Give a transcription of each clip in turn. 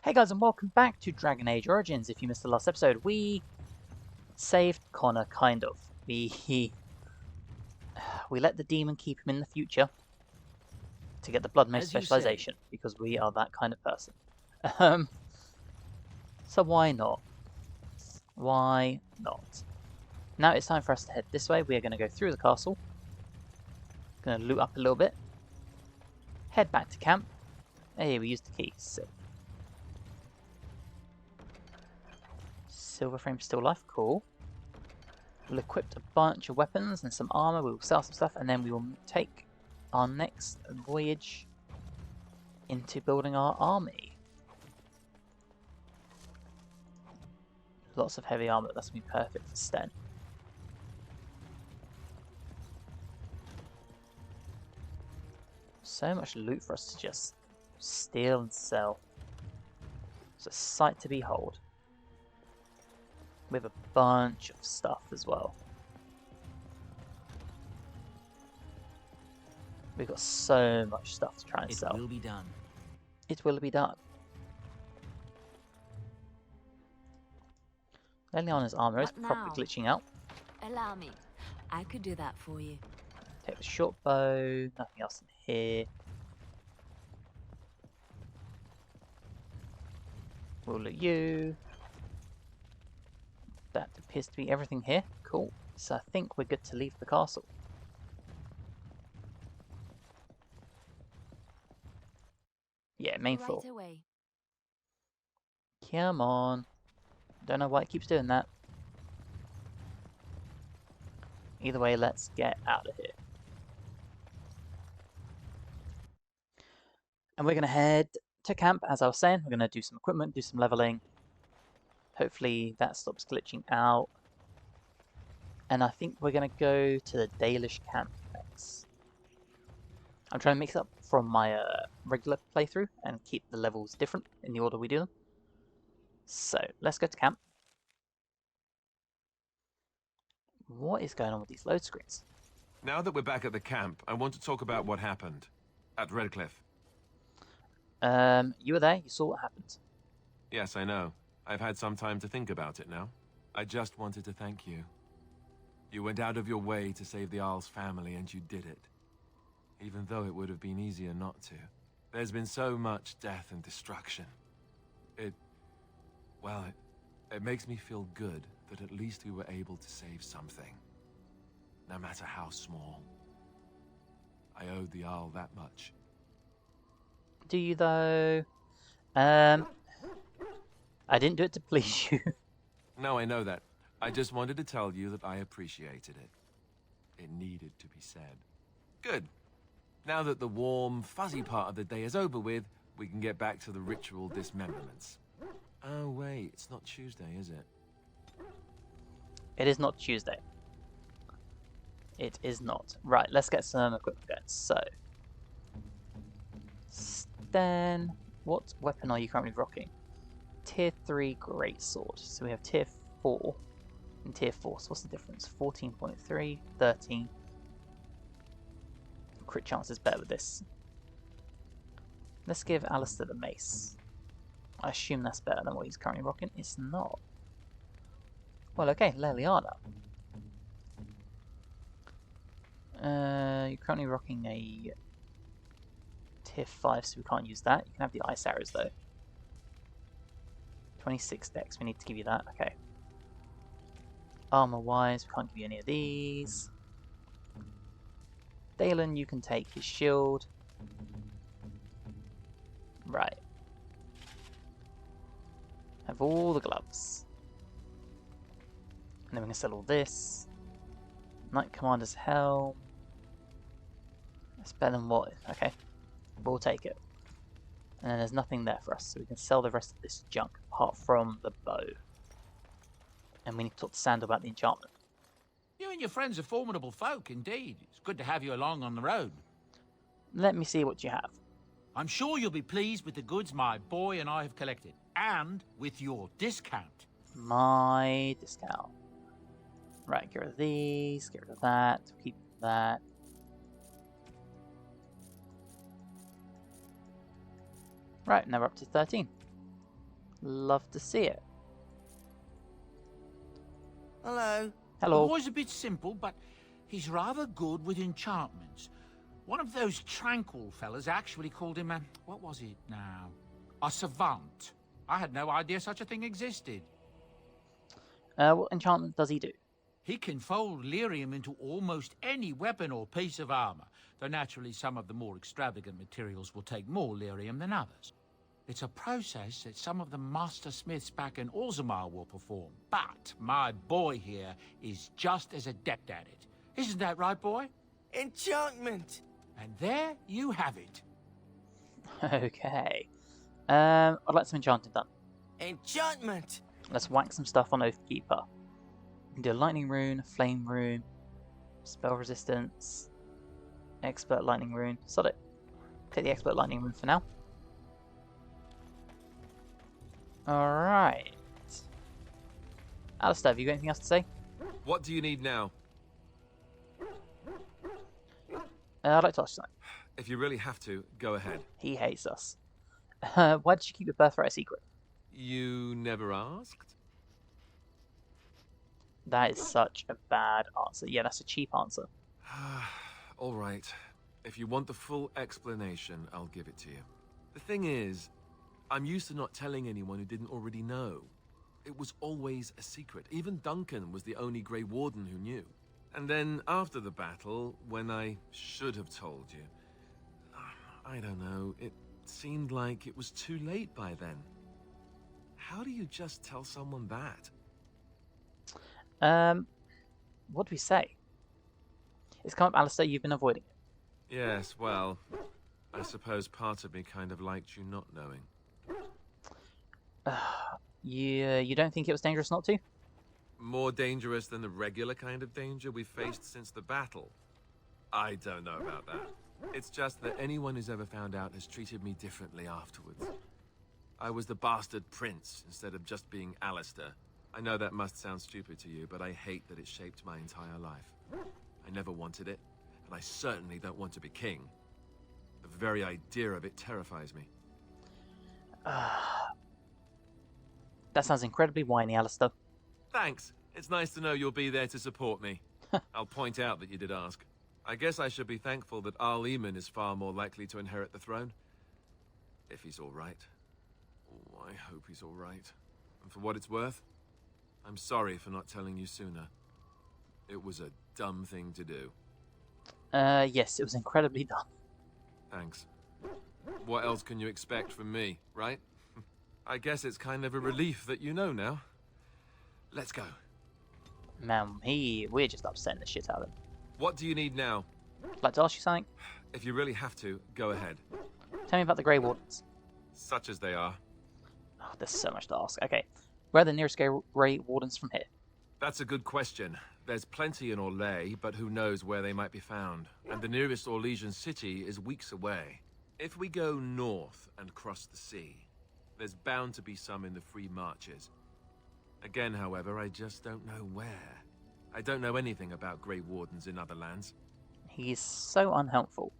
Hey guys, and welcome back to Dragon Age Origins. If you missed the last episode, we saved Connor, kind of. We let the demon keep him in the future to get the Blood Mage specialization, because we are that kind of person. So why not? Why not? Now it's time for us to head this way. We are going to go through the castle. Going to loot up a little bit. Head back to camp. Hey, we used the keys. Sick. Silver frame still life, cool. We'll equip a bunch of weapons and some armor, we will sell some stuff, and then we will take our next voyage into building our army. Lots of heavy armor, that's going to be perfect for Sten. So much loot for us to just steal and sell. It's a sight to behold. With a bunch of stuff as well. We've got so much stuff to try and sell. It will be done. It will be done. Leliana's armor is probably glitching out. Allow me. I could do that for you. Take the short bow. Nothing else in here. We'll loot you. That appears to be everything here. Cool. So I think we're good to leave the castle. Yeah, main floor. Right away. Come on. Don't know why it keeps doing that. Either way, let's get out of here. And we're going to head to camp, as I was saying. We're going to do some equipment, do some leveling. Hopefully that stops glitching out. And I think we're going to go to the Dalish camp next. I'm trying to mix up from my regular playthrough and keep the levels different in the order we do them. So, let's go to camp. What is going on with these load screens? Now that we're back at the camp, I want to talk about what happened at Redcliffe. You were there, you saw what happened. Yes, I know. I've had some time to think about it now. I just wanted to thank you. You went out of your way to save the Isle's family, and you did it. Even though it would have been easier not to. There's been so much death and destruction. It makes me feel good that at least we were able to save something. No matter how small. I owed the Isle that much. Do you though? I didn't do it to please you. No, I know that. I just wanted to tell you that I appreciated it. It needed to be said. Good. Now that the warm, fuzzy part of the day is over with, we can get back to the ritual dismemberments. Oh wait, it's not Tuesday, is it? It is not Tuesday. It is not. Right, let's get some equipment going. So, Sten, what weapon are you currently rocking? Tier 3 greatsword. So we have tier 4 and tier 4. So what's the difference? 14.3, 13. Crit chance is better with this. Let's give Alistair the mace. I assume that's better than what he's currently rocking. It's not. Well, okay, Leliana. You're currently rocking a tier 5, so we can't use that. You can have the ice arrows though. 26 dex, we need to give you that. Okay. Armor wise, we can't give you any of these. Dalen, you can take his shield. Right. Have all the gloves. And then we can sell all this. Knight Commander's helm. That's better than what? Okay. We'll take it. And then there's nothing there for us, so we can sell the rest of this junk, apart from the bow. And we need to talk to Sandal about the enchantment. You and your friends are formidable folk, indeed. It's good to have you along on the road. Let me see what you have. I'm sure you'll be pleased with the goods my boy and I have collected, and with your discount. My discount. Right, get rid of these, get rid of that, keep that. Right, now we're up to 13. Love to see it. Hello. The Hello. boy's a bit simple, but he's rather good with enchantments. One of those tranquil fellas actually called him a... what was it now? A savant. I had no idea such a thing existed. What enchantment does he do? He can fold lyrium into almost any weapon or piece of armor, though naturally some of the more extravagant materials will take more lyrium than others. It's a process that some of the master smiths back in Orzammar will perform, but my boy here is just as adept at it. Isn't that right, boy? Enchantment. And there you have it. Okay. I'd like some enchanting done. Enchantment. Let's whack some stuff on Oathkeeper. We can do a lightning rune, flame rune, spell resistance, expert lightning rune. Sod it. Take the expert lightning rune for now. Alright. Alistair, have you got anything else to say? What do you need now? I'd like to ask you something. If you really have to, go ahead. He hates us. Why did you keep your birthright a secret? You never asked? That is such a bad answer. Yeah, that's a cheap answer. All right. If you want the full explanation, I'll give it to you. The thing is, I'm used to not telling anyone who didn't already know. It was always a secret. Even Duncan was the only Grey Warden who knew. And then after the battle, when I should have told you, I don't know, it seemed like it was too late by then. How do you just tell someone that? What do we say? It's come up, Alistair, you've been avoiding it. Yes, well, I suppose part of me kind of liked you not knowing. You don't think it was dangerous not to? More dangerous than the regular kind of danger we've faced since the battle? I don't know about that. It's just that anyone who's ever found out has treated me differently afterwards. I was the bastard prince instead of just being Alistair. I know that must sound stupid to you, but I hate that it shaped my entire life. I never wanted it, and I certainly don't want to be king. The very idea of it terrifies me. That sounds incredibly whiny, Alistair. Thanks. It's nice to know you'll be there to support me. I'll point out that you did ask. I guess I should be thankful that Arl Eamon is far more likely to inherit the throne. If he's all right. Oh, I hope he's all right. And for what it's worth, I'm sorry for not telling you sooner. It was a dumb thing to do. Yes, it was incredibly dumb. Thanks. What else can you expect from me, right? I guess it's kind of a relief that you know now. Let's go. Man, we're just upsetting the shit out of him. What do you need now? I'd like to ask you something. If you really have to, go ahead. Tell me about the Grey Wardens. Such as they are. Oh, there's so much to ask. Okay, where are the nearest Grey Wardens from here? That's a good question. There's plenty in Orlais, but who knows where they might be found. And the nearest Orlesian city is weeks away. If we go north and cross the sea, there's bound to be some in the Free Marches. Again, however, I just don't know where. I don't know anything about Grey Wardens in other lands. He's so unhelpful.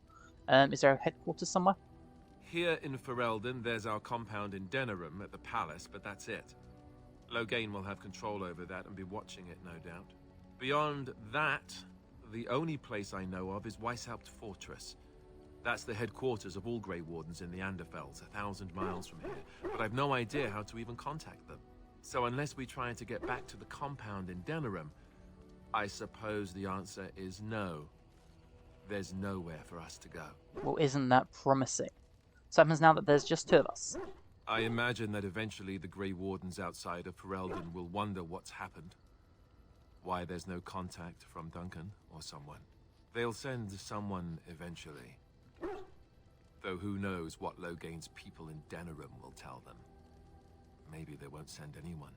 Is there a headquarters somewhere? Here in Ferelden, there's our compound in Denerim at the palace, but that's it. Loghain will have control over that and be watching it, no doubt. Beyond that, the only place I know of is Weishaupt Fortress. That's the headquarters of all Grey Wardens in the Anderfells, 1,000 miles from here, but I've no idea how to even contact them. So unless we try to get back to the compound in Denerim, I suppose the answer is no. There's nowhere for us to go. Well, isn't that promising? So it happens now that there's just two of us. I imagine that eventually the Grey Wardens outside of Ferelden will wonder what's happened. Why there's no contact from Duncan or someone. They'll send someone eventually. Though who knows what Loghain's people in Denerim will tell them. Maybe they won't send anyone.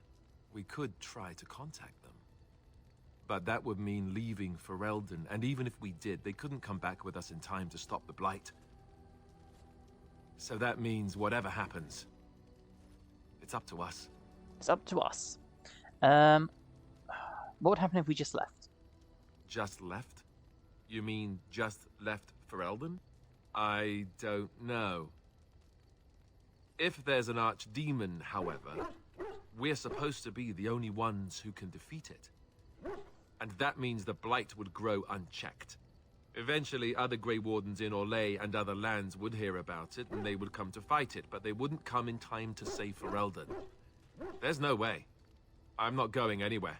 We could try to contact them. But that would mean leaving Ferelden, and even if we did, they couldn't come back with us in time to stop the Blight. So that means whatever happens, it's up to us. It's up to us. What would happen if we just left? Just left? You mean just left Ferelden? I don't know. If there's an archdemon, however, we're supposed to be the only ones who can defeat it. And that means the blight would grow unchecked. Eventually, other Grey Wardens in Orlais and other lands would hear about it, and they would come to fight it, but they wouldn't come in time to save Ferelden. There's no way. I'm not going anywhere.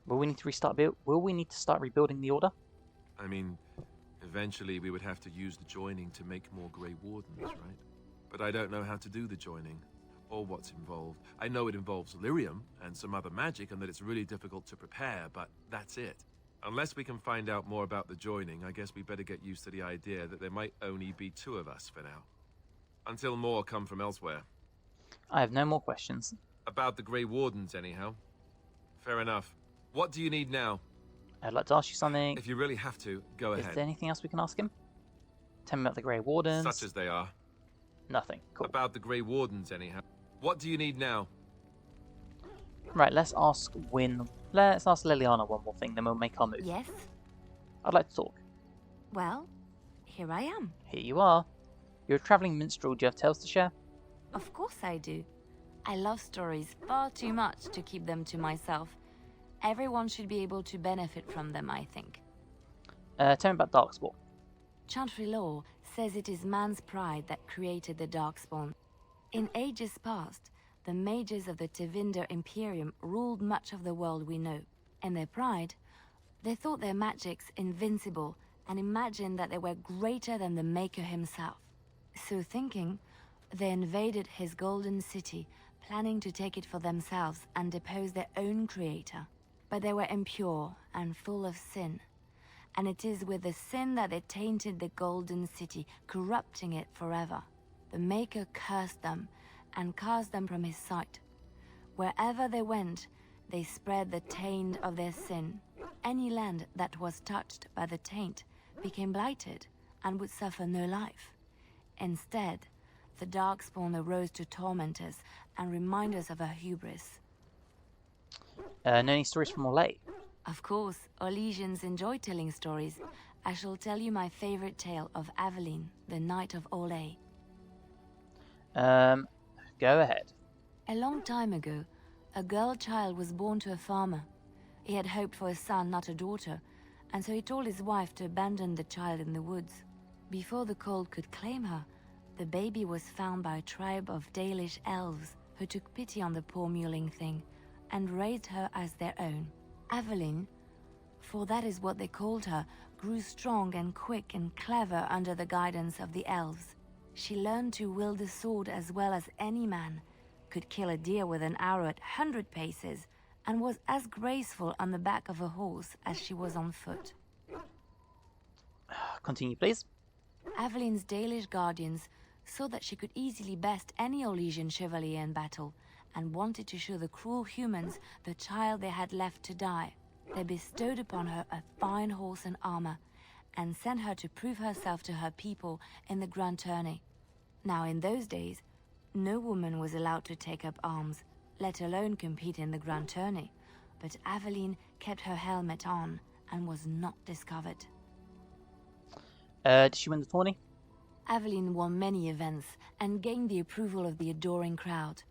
Will we need to start rebuilding the Order? I mean, eventually we would have to use the joining to make more Grey Wardens, right? But I don't know how to do the joining, or what's involved. I know it involves lyrium and some other magic, and that it's really difficult to prepare, but that's it. Unless we can find out more about the joining, I guess we better get used to the idea that there might only be 2 of us for now. Until more come from elsewhere. I have no more questions. About the Grey Wardens, anyhow. Fair enough. What do you need now? I'd like to ask you something. If you really have to, go Is ahead. there anything else we can ask him? Tell me about the Grey Wardens. Such as they are. Nothing. Cool. About the Grey Wardens, anyhow. What do you need now? Right, let's ask Liliana one more thing, then we'll make our move. Yes? I'd like to talk. Well, here I am. Here you are. You're a travelling minstrel. Do you have tales to share? Of course I do. I love stories far too much to keep them to myself. Everyone should be able to benefit from them, I think. Tell me about Darkspawn. Chantry lore says it is man's pride that created the Darkspawn. In ages past, the mages of the Tevinder Imperium ruled much of the world we know. In their pride, they thought their magics invincible and imagined that they were greater than the Maker himself. So thinking, they invaded his golden city, planning to take it for themselves and depose their own creator. But they were impure and full of sin. And it is with the sin that they tainted the golden city, corrupting it forever. The Maker cursed them and cast them from his sight. Wherever they went, they spread the taint of their sin. Any land that was touched by the taint became blighted and would suffer no life. Instead, the Darkspawn arose to torment us and remind us of our hubris. Know any stories from Orlais? Of course, Orlesians enjoy telling stories. I shall tell you my favorite tale of Aveline, the Knight of Orlais. Go ahead. A long time ago, a girl child was born to a farmer. He had hoped for a son, not a daughter, and so he told his wife to abandon the child in the woods. Before the cold could claim her, the baby was found by a tribe of Dalish Elves who took pity on the poor mewling thing and raised her as their own. Aveline, for that is what they called her, grew strong and quick and clever under the guidance of the elves. She learned to wield the sword as well as any man, could kill a deer with an arrow at 100 paces, and was as graceful on the back of a horse as she was on foot. Continue, please. Aveline's Dalish guardians saw that she could easily best any Orlesian chevalier in battle, and wanted to show the cruel humans the child they had left to die. They bestowed upon her a fine horse and armor, and sent her to prove herself to her people in the grand tourney. Now in those days, no woman was allowed to take up arms, let alone compete in the grand tourney, but Aveline kept her helmet on and was not discovered. Did she win the tourney? Aveline won many events and gained the approval of the adoring crowd.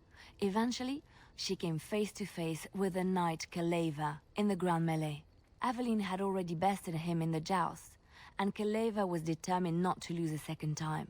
Eventually, she came face to face with the knight Kaleva in the grand melee. Aveline had already bested him in the joust, and Kaleva was determined not to lose a second time.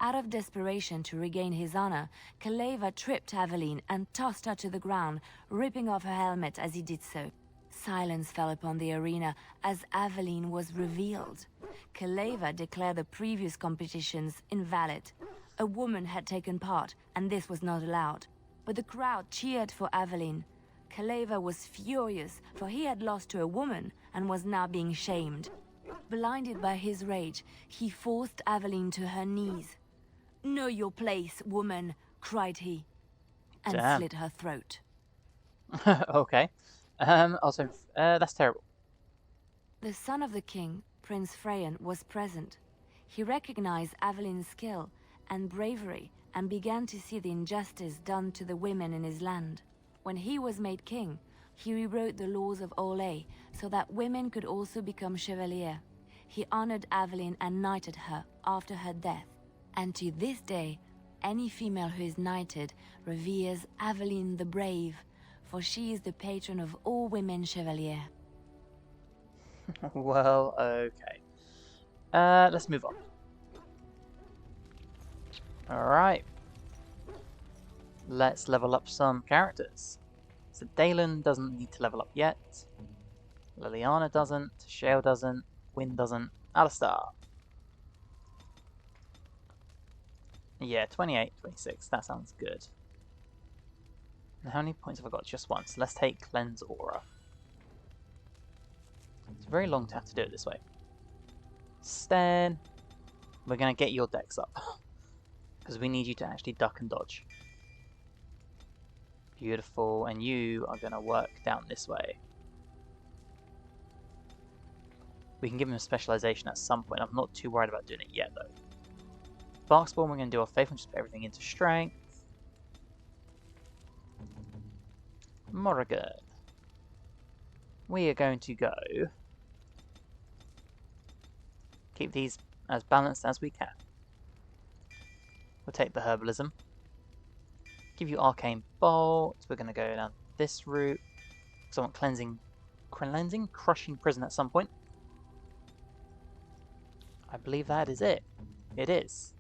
Out of desperation to regain his honor, Kaleva tripped Aveline and tossed her to the ground, ripping off her helmet as he did so. Silence fell upon the arena as Aveline was revealed. Kaleva declared the previous competitions invalid. A woman had taken part, and this was not allowed. But the crowd cheered for Aveline. Kaleva was furious, for he had lost to a woman and was now being shamed. Blinded by his rage, he forced Aveline to her knees. "Know your place, woman," cried he, and Damn. slit her throat. Okay. Also, that's terrible. The son of the king, Prince Freyan, was present. He recognized Aveline's skill and bravery and began to see the injustice done to the women in his land. When he was made king, he rewrote the laws of Orlais so that women could also become chevalier. He honored Aveline and knighted her after her death. And to this day, any female who is knighted reveres Aveline the Brave, for she is the patron of all women chevalier. Well, okay. Let's move on. Alright. Let's level up some characters. So Dalen doesn't need to level up yet. Liliana doesn't. Shale doesn't. Wynn doesn't. Alistair. Yeah, 28, 26. That sounds good. Now, how many points have I got? Just one. So let's take Cleanse Aura. It's very long to have to do it this way. Sten, we're going to get your dex up. Because we need you to actually duck and dodge. Beautiful. And you are going to work down this way. We can give him a specialization at some point. I'm not too worried about doing it yet, though. Darkspawn, we're going to do our faith and just put everything into strength. Morrigan. We are going to go. Keep these as balanced as we can. We'll take the herbalism. Give you arcane bolt. We're going to go down this route. Because I want cleansing, crushing prison at some point. I believe that is it. It is.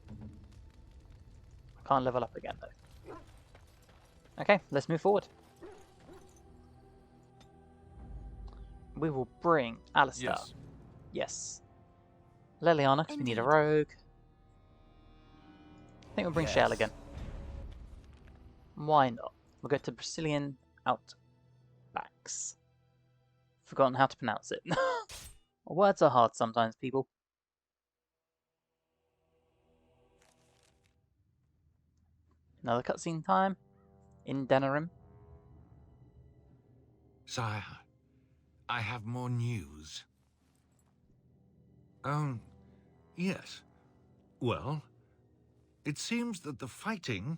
I can't level up again though. Okay, let's move forward. We will bring Alistair. Yes. Yes. Liliana, because we need a rogue. I think we'll bring Shale again. Why not? We'll go to Brecilian Outbacks. Forgotten how to pronounce it. Words are hard sometimes, people. Another cutscene time in Denerim. Sire, I have more news. Yes. Well, it seems that the fighting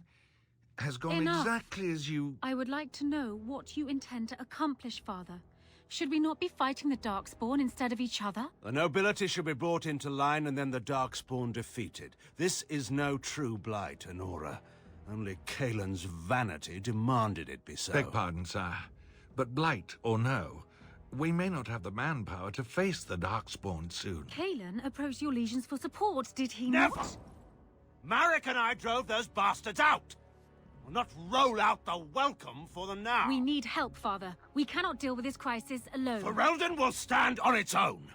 has gone Enough. exactly as you... I would like to know what you intend to accomplish, Father. Should we not be fighting the Darkspawn instead of each other? The nobility should be brought into line and then the Darkspawn defeated. This is no true blight, Honora. Only Kaelin's vanity demanded it be so. Beg pardon, sire. But blight or no, we may not have the manpower to face the Darkspawn soon. Kaelin approached your legions for support, did he Never! not? Marek and I drove those bastards out! We'll not roll out the welcome for them now! We need help, Father. We cannot deal with this crisis alone. Ferelden will stand on its own!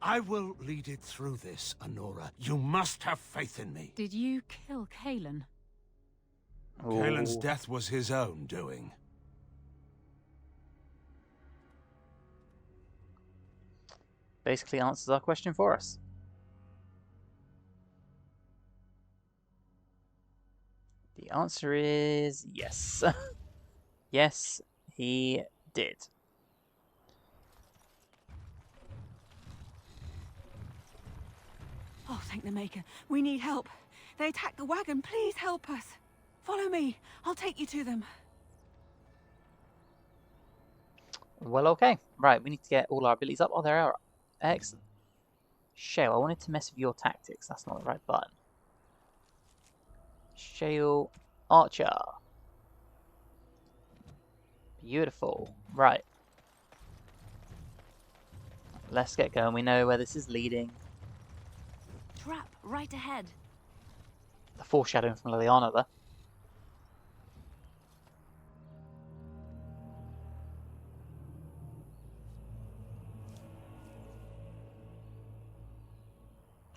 I will lead it through this, Honora. You must have faith in me. Did you kill Kaelin? Kaelin's death was his own doing. Basically answers our question for us. The answer is yes. Yes, he did. Oh, thank the Maker. We need help. They attacked the wagon. Please help us. Follow me. I'll take you to them. Well, okay. Right, we need to get all our abilities up. Oh, there are. Excellent. Shale, I wanted to mess with your tactics. That's not the right button. Shale Archer. Beautiful. Right. Let's get going. We know where this is leading. Trap right ahead. The foreshadowing from Liliana there.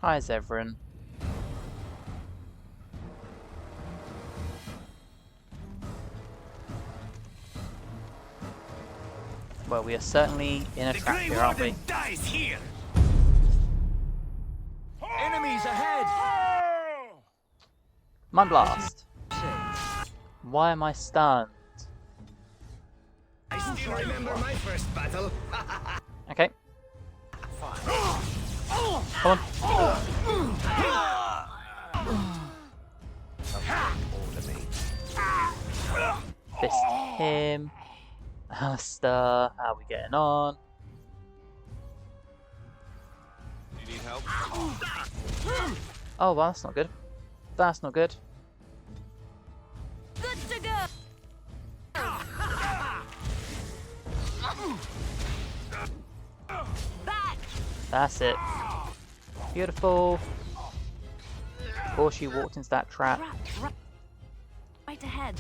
Hi, Zevran. Well, we are certainly in a trap here, aren't we? Dies here! Enemies ahead! Mind Blast. Why am I stunned? I still remember my first battle. Okay. Come on. Fist him. Alistair, how are we getting on? You need help? Oh, well, that's not good. That's not good. Good to go! Back! That's it. Beautiful. Of course you walked into that trap. Right ahead.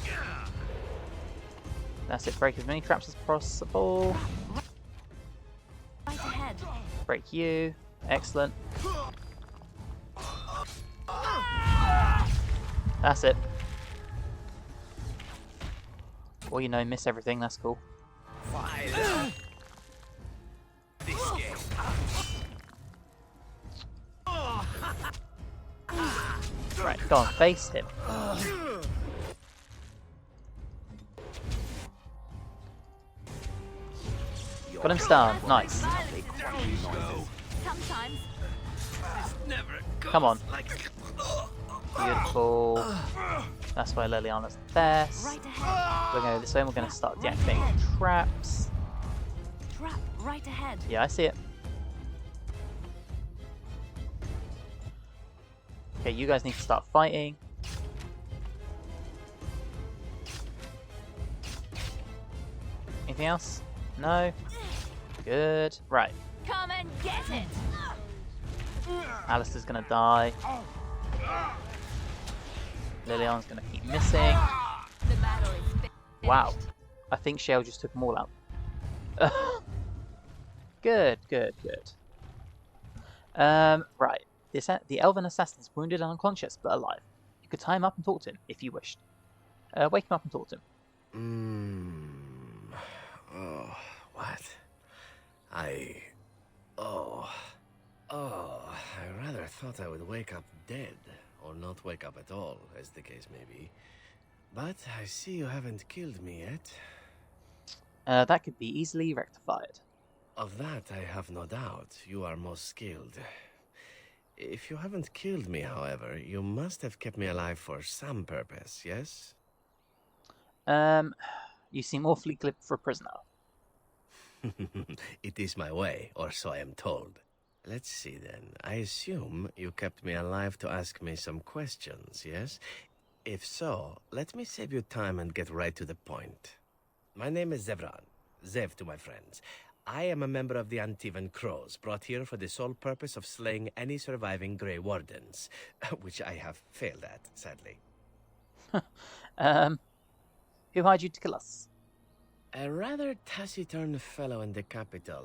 That's it. Break as many traps as possible. Right ahead. Break you. Excellent. That's it. Or you know, miss everything. That's cool. This game. Right, go on, face him. Got him stunned. Nice. Sometimes. Come on. Beautiful. That's why Liliana's the best. Right ahead. We're going to go this way and we're going to start deactivating traps. Trap right ahead. Yeah, I see it. Okay, you guys need to start fighting. Anything else? No? Good. Right. Come and get it. Alistair's gonna die. Liliana's gonna keep missing. The battle is finished. Wow. I think Shale just took them all out. Good, good, good. Right. The elven assassin is wounded and unconscious, but alive. You could tie him up and talk to him, if you wished. Wake him up and talk to him. Oh, what? I rather thought I would wake up dead, or not wake up at all, as the case may be. But I see you haven't killed me yet. That could be easily rectified. Of that I have no doubt. You are most skilled. If you haven't killed me, however, you must have kept me alive for some purpose, yes? You seem awfully glib for a prisoner. It is my way, or so I am told. Let's see then. I assume you kept me alive to ask me some questions, yes? If so, let me save you time and get right to the point. My name is Zevran. Zev to my friends. I am a member of the Antivan Crows, brought here for the sole purpose of slaying any surviving Grey Wardens, which I have failed at, sadly. Who hired you to kill us? A rather taciturn fellow in the capital.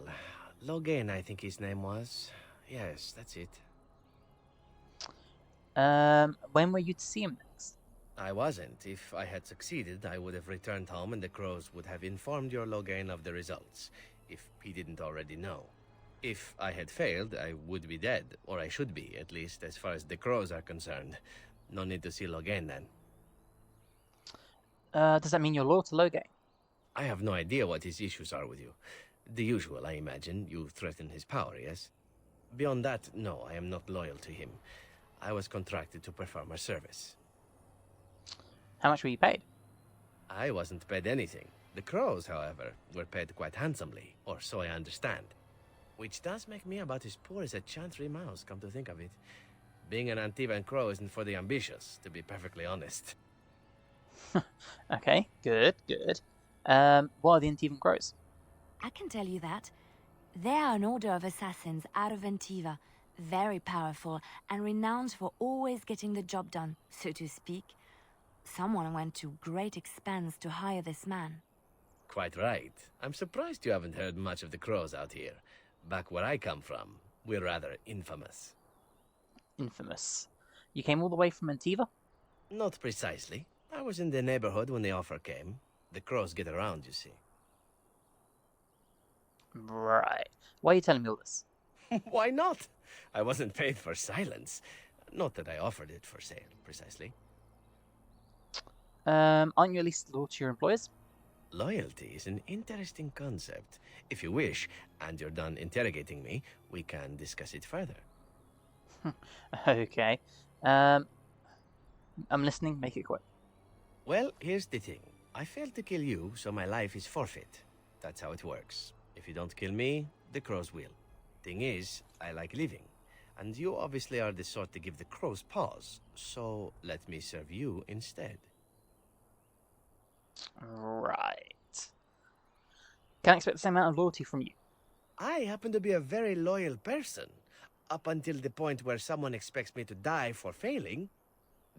Logain, I think his name was. Yes, that's it. When were you to see him next? I wasn't. If I had succeeded, I would have returned home and the Crows would have informed your Logain of the results, if he didn't already know. If I had failed, I would be dead, or I should be, at least as far as the Crows are concerned. No need to see Logain then. Does that mean you're loyal to Logain? I have no idea what his issues are with you. The usual, I imagine. You threaten his power, yes? Beyond that, no, I am not loyal to him. I was contracted to perform a service. How much were you paid? I wasn't paid anything. The Crows, however, were paid quite handsomely, or so I understand. Which does make me about as poor as a chantry mouse, come to think of it. Being an Antivan Crow isn't for the ambitious, to be perfectly honest. Okay, good, good. What are the Antivan Crows? I can tell you that. They are an order of assassins out of Antiva, very powerful and renowned for always getting the job done, so to speak. Someone went to great expense to hire this man. Quite right. I'm surprised you haven't heard much of the Crows out here. Back where I come from, we're rather infamous. Infamous. You came all the way from Antiva? Not precisely. I was in the neighborhood when the offer came. The Crows get around, you see. Right. Why are you telling me all this? Why not? I wasn't paid for silence. Not that I offered it for sale, precisely. Aren't you at least loyal to your employers? Loyalty is an interesting concept. If you wish, and you're done interrogating me, we can discuss it further. Okay. I'm listening. Make it quick. Well, here's the thing. I failed to kill you, so my life is forfeit. That's how it works. If you don't kill me, the Crows will. Thing is, I like living. and you obviously are the sort to give the crows pause, so let me serve you instead. Right. Can't expect the same amount of loyalty from you. I happen to be a very loyal person, up until the point where someone expects me to die for failing.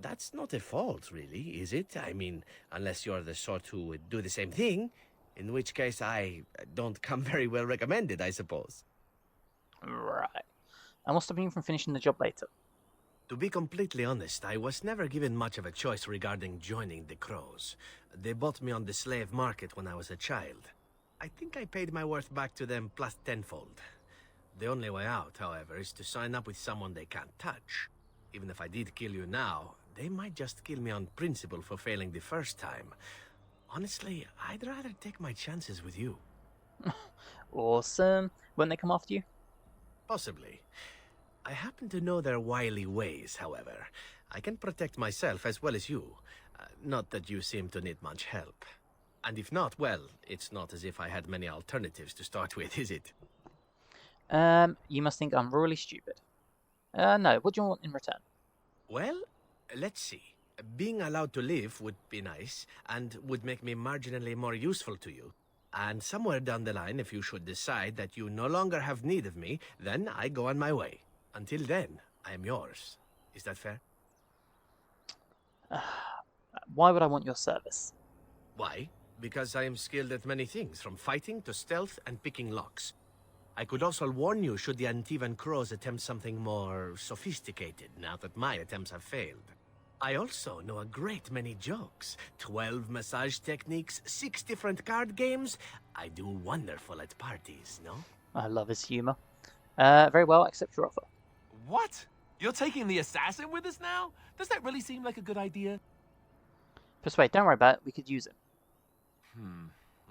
That's not a fault, really, is it? I mean, unless you're the sort who would do the same thing, in which case I don't come very well recommended, I suppose. Right. And what's stopping you from finishing the job later? To be completely honest, I was never given much of a choice regarding joining the Crows. They bought me on the slave market when I was a child. I think I paid my worth back to them plus tenfold. The only way out, however, is to sign up with someone they can't touch. Even if I did kill you now, they might just kill me on principle for failing the first time. Honestly, I'd rather take my chances with you. Awesome. Won't they come after you? Possibly. I happen to know their wily ways, however. I can protect myself as well as you. Not that you seem to need much help. And if not, well, it's not as if I had many alternatives to start with, is it? You must think I'm really stupid. No, what do you want in return? Well, let's see. Being allowed to live would be nice, and would make me marginally more useful to you. And somewhere down the line, if you should decide that you no longer have need of me, then I go on my way. Until then, I am yours. Is that fair? Why would I want your service? Why? Because I am skilled at many things, from fighting to stealth and picking locks. I could also warn you should the Antivan Crows attempt something more sophisticated, now that my attempts have failed. I also know a great many jokes. 12 massage techniques, 6 different card games. I do wonderful at parties, no? I love his humour. Very well, accept your offer. What? You're taking the assassin with us now? Does that really seem like a good idea? Persuade, don't worry about it, we could use it.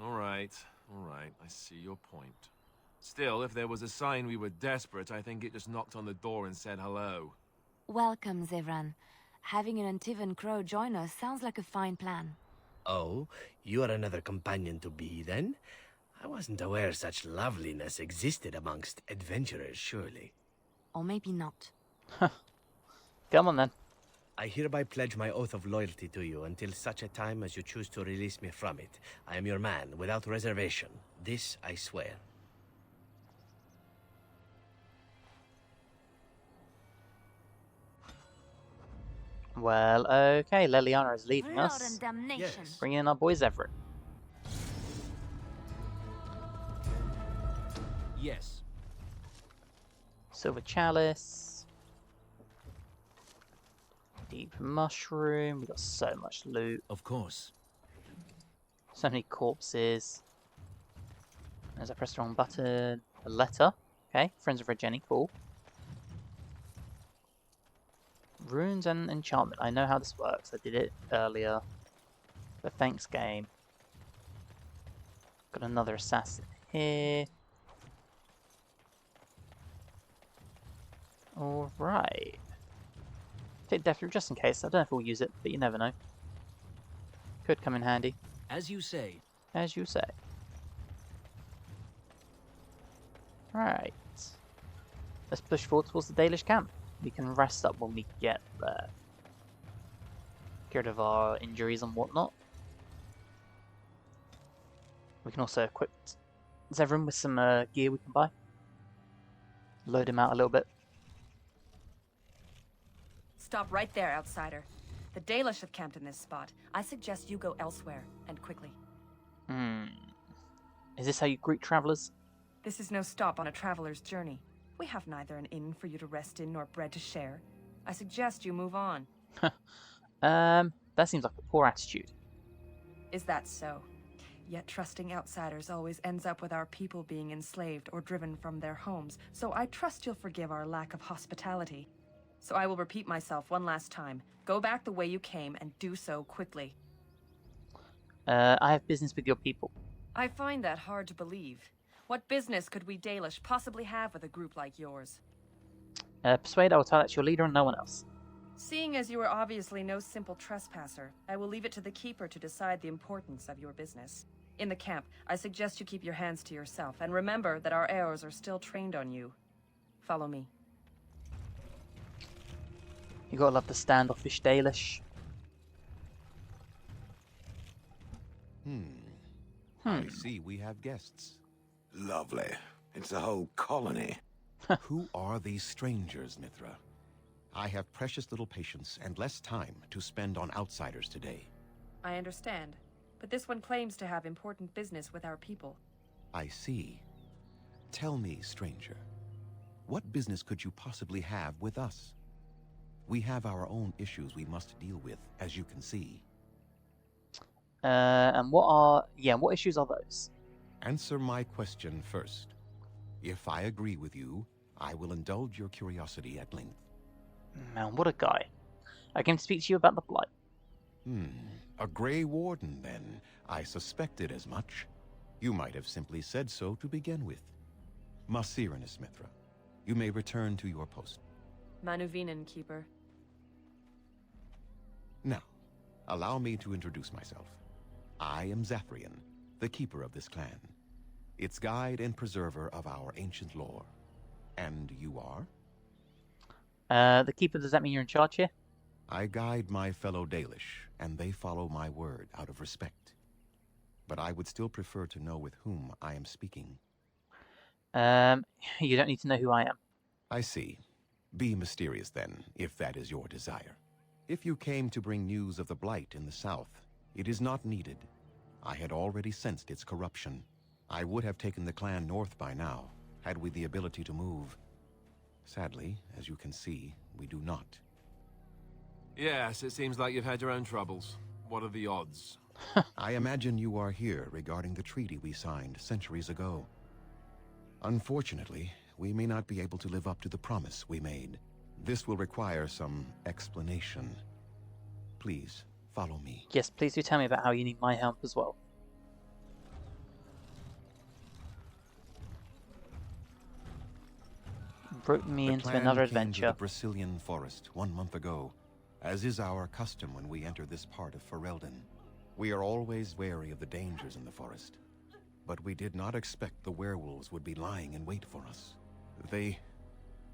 Alright. I see your point. Still, if there was a sign we were desperate, I think it just knocked on the door and said hello. Welcome, Zevran. Having an Antivan Crow join us sounds like a fine plan. Oh, you are another companion to be, then? I wasn't aware such loveliness existed amongst adventurers, surely. Or maybe not. Come on then. I hereby pledge my oath of loyalty to you until such a time as you choose to release me from it. I am your man, without reservation. This I swear. Well, okay, Leliana is leaving Blood us. and damnation. Yes. Bringing in our boy Zevran. Yes. Silver Chalice. Deep Mushroom. We got so much loot. Of course. So many corpses. As I press the wrong button. A letter. Okay, Friends of Red Jenny, cool. Runes and enchantment. I know how this works. I did it earlier. But thanks, game. Got another assassin here. Alright. Take Death Root just in case. I don't know if we'll use it, but you never know. Could come in handy. As you say. As you say. Right. Let's push forward towards the Dalish camp. We can rest up when we get there. Get rid of our injuries and whatnot. We can also equip Zevran with some gear we can buy. Load him out a little bit. Stop right there, outsider. The Dalish have camped in this spot. I suggest you go elsewhere, and quickly. Is this how you greet travellers? This is no stop on a traveler's journey. We have neither an inn for you to rest in nor bread to share. I suggest you move on. That seems like a poor attitude. Is that so? Yet trusting outsiders always ends up with our people being enslaved or driven from their homes, so I trust you'll forgive our lack of hospitality. So I will repeat myself one last time. Go back the way you came, and do so quickly. I have business with your people. I find that hard to believe. What business could we Dalish possibly have with a group like yours? Persuade, I will tell that's your leader and no one else. Seeing as you are obviously no simple trespasser, I will leave it to the Keeper to decide the importance of your business. In the camp, I suggest you keep your hands to yourself, and remember that our arrows are still trained on you. Follow me. You gotta love the standoffish Dalish. I see we have guests. Lovely. It's a whole colony. Who are these strangers, Mithra? I have precious little patience and less time to spend on outsiders today. I understand, but this one claims to have important business with our people. I see. Tell me, stranger, what business could you possibly have with us? We have our own issues we must deal with, as you can see. And what issues are those? Answer my question first. If I agree with you, I will indulge your curiosity at length. Man, what a guy. I came to speak to you about the Blight. A Grey Warden, then. I suspected as much. You might have simply said so to begin with. Masiranus, Mithra. You may return to your post. Manuvinen, Keeper. Now, allow me to introduce myself. I am Zevran, the keeper of this clan, its guide and preserver of our ancient lore. And you are? The Keeper, does that mean you're in charge here? I guide my fellow Dalish, and they follow my word out of respect. But I would still prefer to know with whom I am speaking. You don't need to know who I am. I see. Be mysterious then, if that is your desire. If you came to bring news of the Blight in the south, it is not needed. I had already sensed its corruption. I would have taken the clan north by now, had we the ability to move. Sadly, as you can see, we do not. Yes, it seems like you've had your own troubles. What are the odds? I imagine you are here regarding the treaty we signed centuries ago. Unfortunately, we may not be able to live up to the promise we made. This will require some explanation. Please, follow me. Yes, please do tell me about how you need my help as well. Brought me into another adventure. The Brecilian Forest 1 month ago, as is our custom when we enter this part of Ferelden. We are always wary of the dangers in the forest, but we did not expect the werewolves would be lying in wait for us. They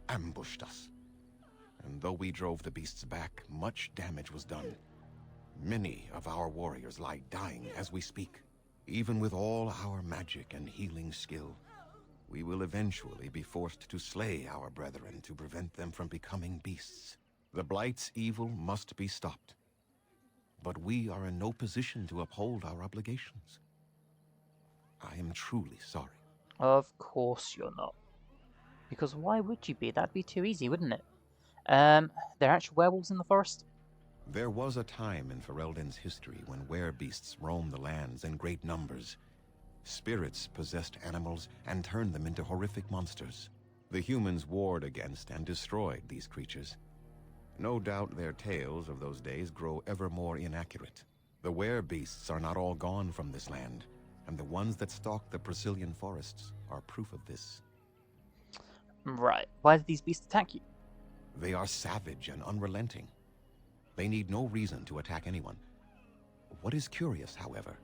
ambushed us, and though we drove the beasts back, much damage was done. Many of our warriors lie dying as we speak. Even with all our magic and healing skill, we will eventually be forced to slay our brethren to prevent them from becoming beasts. The Blight's evil must be stopped. But we are in no position to uphold our obligations. I am truly sorry. Of course you're not. Because why would you be? That'd be too easy, wouldn't it? There are actual werewolves in the forest? There was a time in Ferelden's history when werebeasts roamed the lands in great numbers. Spirits possessed animals and turned them into horrific monsters. The humans warred against and destroyed these creatures. No doubt their tales of those days grow ever more inaccurate. The werebeasts are not all gone from this land, and the ones that stalk the Brecilian forests are proof of this. Right. Why did these beasts attack you? They are savage and unrelenting. They need no reason to attack anyone. What is curious, however,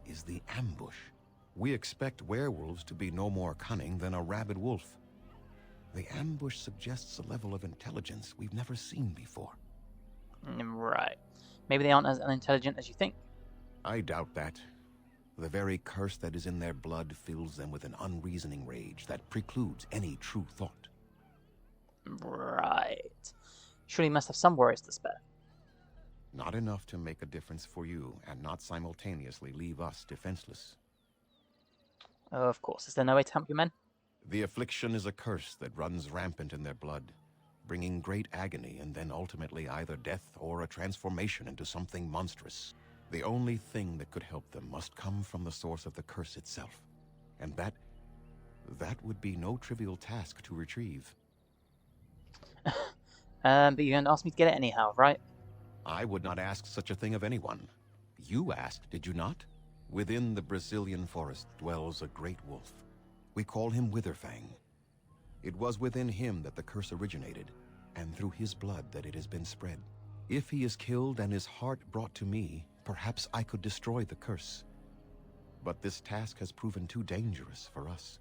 is the ambush. We expect werewolves to be no more cunning than a rabid wolf. The ambush suggests a level of intelligence we've never seen before. Right. Maybe they aren't as unintelligent as you think. I doubt that. The very curse that is in their blood fills them with an unreasoning rage that precludes any true thought. Right. Surely you must have some worries to spare. Not enough to make a difference for you, and not simultaneously leave us defenseless. Of course. Is there no way to help your men? The affliction is a curse that runs rampant in their blood, bringing great agony and then ultimately either death or a transformation into something monstrous. The only thing that could help them must come from the source of the curse itself. And that would be no trivial task to retrieve. But you're going to ask me to get it anyhow, right? I would not ask such a thing of anyone. You asked, did you not? Within the Brecilian Forest dwells a great wolf. We call him Witherfang. It was within him that the curse originated, and through his blood that it has been spread. If he is killed and his heart brought to me, perhaps I could destroy the curse. But this task has proven too dangerous for us.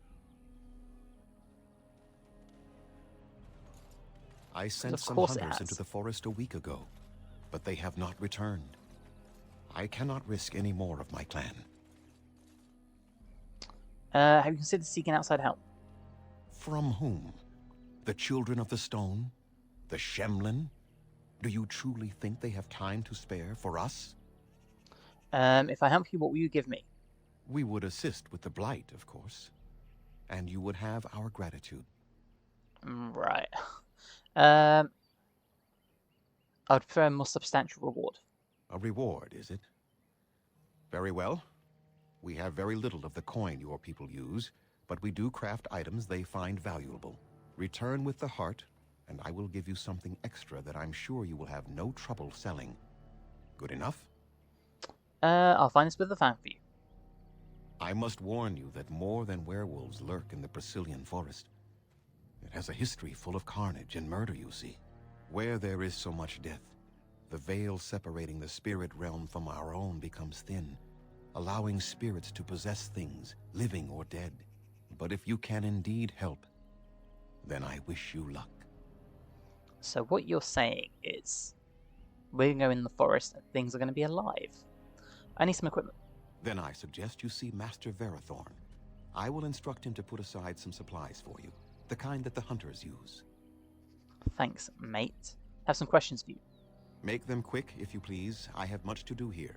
I sent of some course it hunters has. into the forest a week ago, but they have not returned. I cannot risk any more of my clan. Have you considered seeking outside help? From whom? The Children of the Stone? The Shemlin? Do you truly think they have time to spare for us? If I help you, what will you give me? We would assist with the Blight, of course. And you would have our gratitude. Right. I would prefer a more substantial reward. A reward, is it? Very well. We have very little of the coin your people use, but we do craft items they find valuable. Return with the heart, and I will give you something extra that I'm sure you will have no trouble selling. Good enough? I'll find this with the fan for you. I must warn you that more than werewolves lurk in the Brecilian Forest. It has a history full of carnage and murder, you see. Where there is so much death, the veil separating the spirit realm from our own becomes thin, allowing spirits to possess things, living or dead. But if you can indeed help, then I wish you luck. So what you're saying is, we're going to go in the forest and things are going to be alive. I need some equipment. Then I suggest you see Master Verathorn. I will instruct him to put aside some supplies for you, the kind that the hunters use. Thanks, mate. Have some questions for you. Make them quick, if you please. I have much to do here.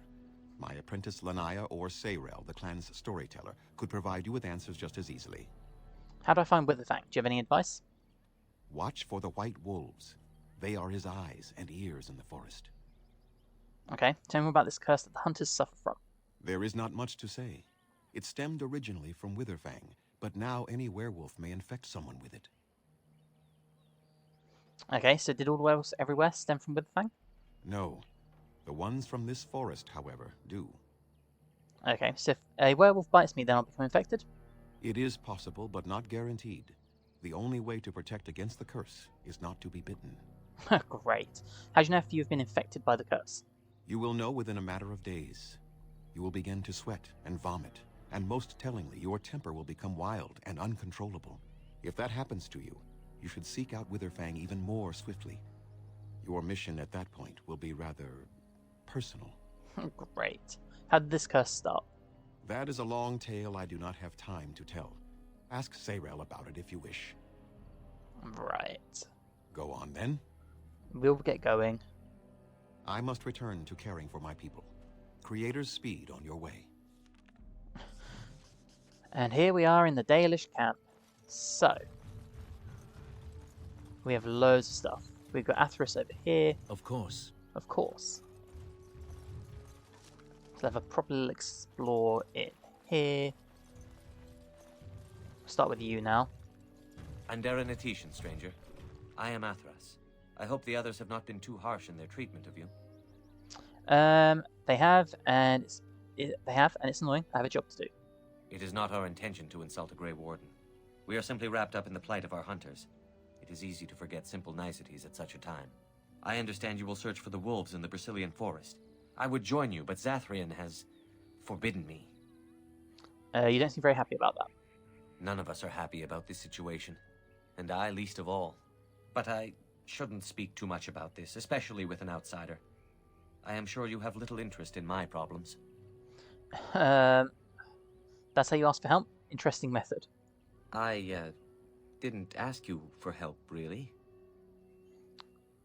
My apprentice Lanaya or Sayrel, the clan's storyteller, could provide you with answers just as easily. How do I find Witherfang? Do you have any advice? Watch for the white wolves. They are his eyes and ears in the forest. Okay, tell me more about this curse that the hunters suffer from. There is not much to say. It stemmed originally from Witherfang, but now any werewolf may infect someone with it. Okay, so did all the werewolves everywhere stem from Witherfang? No. The ones from this forest, however, do. Okay, so if a werewolf bites me, then I'll become infected? It is possible, but not guaranteed. The only way to protect against the curse is not to be bitten. Great. How do you know if you've been infected by the curse? You will know within a matter of days. You will begin to sweat and vomit, and most tellingly, your temper will become wild and uncontrollable. If that happens to you, you should seek out Witherfang even more swiftly. Your mission at that point will be rather personal. Great. How did this curse start? That is a long tale I do not have time to tell. Ask Sayrel about it if you wish. Right. Go on then. We'll get going. I must return to caring for my people. Creator's speed on your way. And here we are in the Dalish camp. So, we have loads of stuff. We've got Atheris over here. Of course. Of course. So have a proper little explore in here. We'll start with you now. Andera Natishan, stranger. I am Athras. I hope the others have not been too harsh in their treatment of you. They have, and it's annoying. I have a job to do. It is not our intention to insult a Grey Warden. We are simply wrapped up in the plight of our hunters. It is easy to forget simple niceties at such a time. I understand you will search for the wolves in the Brecilian Forest. I would join you, but Zathrian has forbidden me. You don't seem very happy about that. None of us are happy about this situation, and I least of all. But I shouldn't speak too much about this, especially with an outsider. I am sure you have little interest in my problems. That's how you ask for help? Interesting method. I didn't ask you for help, really.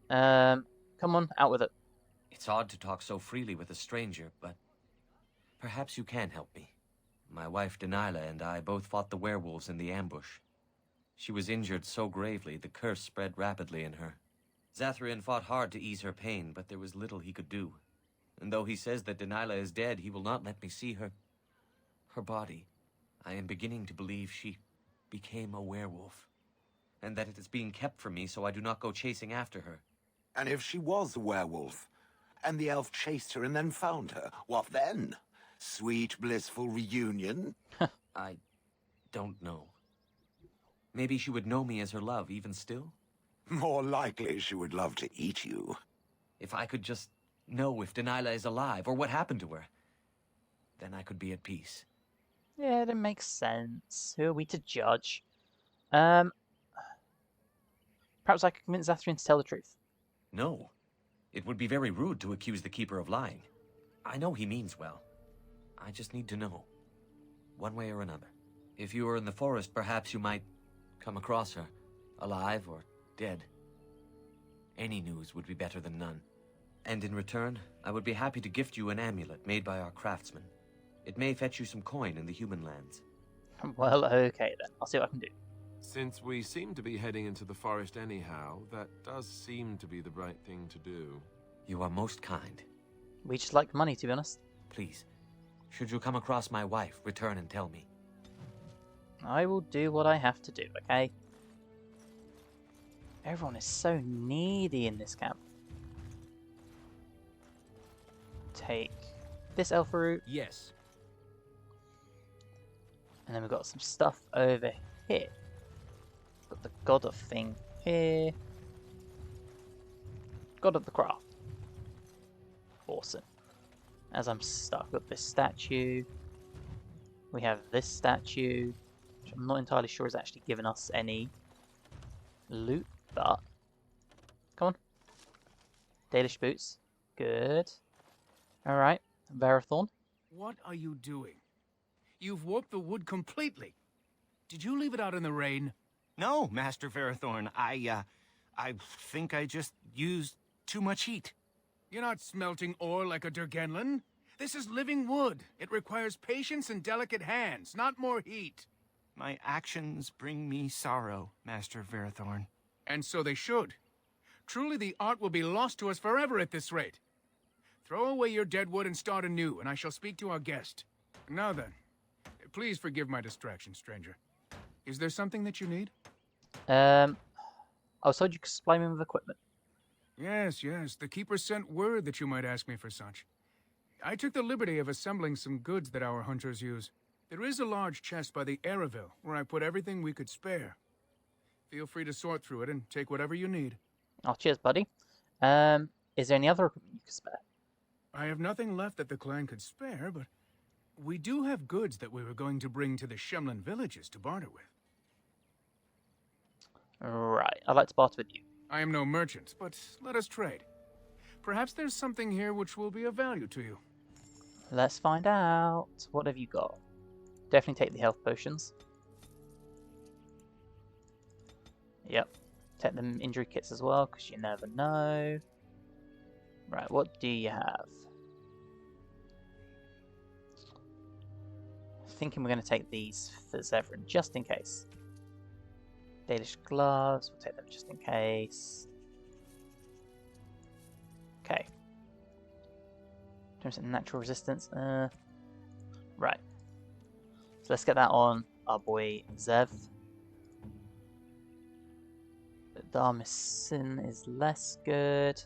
Come on, out with it. It's odd to talk so freely with a stranger, but perhaps you can help me. My wife Danilah and I both fought the werewolves in the ambush. She was injured so gravely, the curse spread rapidly in her. Zathrian fought hard to ease her pain, but there was little he could do. And though he says that Danilah is dead, he will not let me see her body. I am beginning to believe she became a werewolf, and that it is being kept from me so I do not go chasing after her. And if she was a werewolf, and the elf chased her and then found her, what then? Sweet, blissful reunion? I don't know. Maybe she would know me as her love, even still? More likely she would love to eat you. If I could just know if Danilah is alive, or what happened to her, then I could be at peace. Yeah, that makes sense. Who are we to judge? Perhaps I could convince Zathrian to tell the truth. No. It would be very rude to accuse the Keeper of lying. I know he means well. I just need to know. One way or another. If you were in the forest, perhaps you might come across her. Alive or dead. Any news would be better than none. And in return, I would be happy to gift you an amulet made by our craftsman. It may fetch you some coin in the human lands. Well, okay then. I'll see what I can do. Since we seem to be heading into the forest anyhow, that does seem to be the right thing to do. You are most kind. We just like money, to be honest. Please, should you come across my wife, return and tell me. I will do what I have to do, okay? Everyone is so needy in this camp. Take this alpha root. Yes. And then we've got some stuff over here. Got the God of thing here. God of the craft. Awesome. As I'm stuck with this statue. We have this statue, which I'm not entirely sure is actually giving us any loot, but come on. Dalish boots. Good. Alright. Varathorn. What are you doing? You've warped the wood completely. Did you leave it out in the rain? No, Master Varathorn. I think I just used too much heat. You're not smelting ore like a Durgenlin. This is living wood. It requires patience and delicate hands, not more heat. My actions bring me sorrow, Master Varathorn. And so they should. Truly the art will be lost to us forever at this rate. Throw away your dead wood and start anew, and I shall speak to our guest. Now then, please forgive my distraction, stranger. Is there something that you need? I was told you could supply me with equipment. Yes, yes. The Keeper sent word that you might ask me for such. I took the liberty of assembling some goods that our hunters use. There is a large chest by the Araville, where I put everything we could spare. Feel free to sort through it and take whatever you need. Oh, cheers, buddy. Is there any other equipment you could spare? I have nothing left that the clan could spare, but we do have goods that we were going to bring to the Shemlin villages to barter with. Right, I'd like to barter with you. I am no merchant, but let us trade. Perhaps there's something here which will be of value to you. Let's find out. What have you got? Definitely take the health potions. Yep. Take the injury kits as well, because you never know. Right, what do you have? Thinking we're going to take these for Zevran, just in case. Dalish gloves, we'll take them just in case. Okay. In terms of natural resistance, right. So let's get that on our boy Zev. Darmison is less good.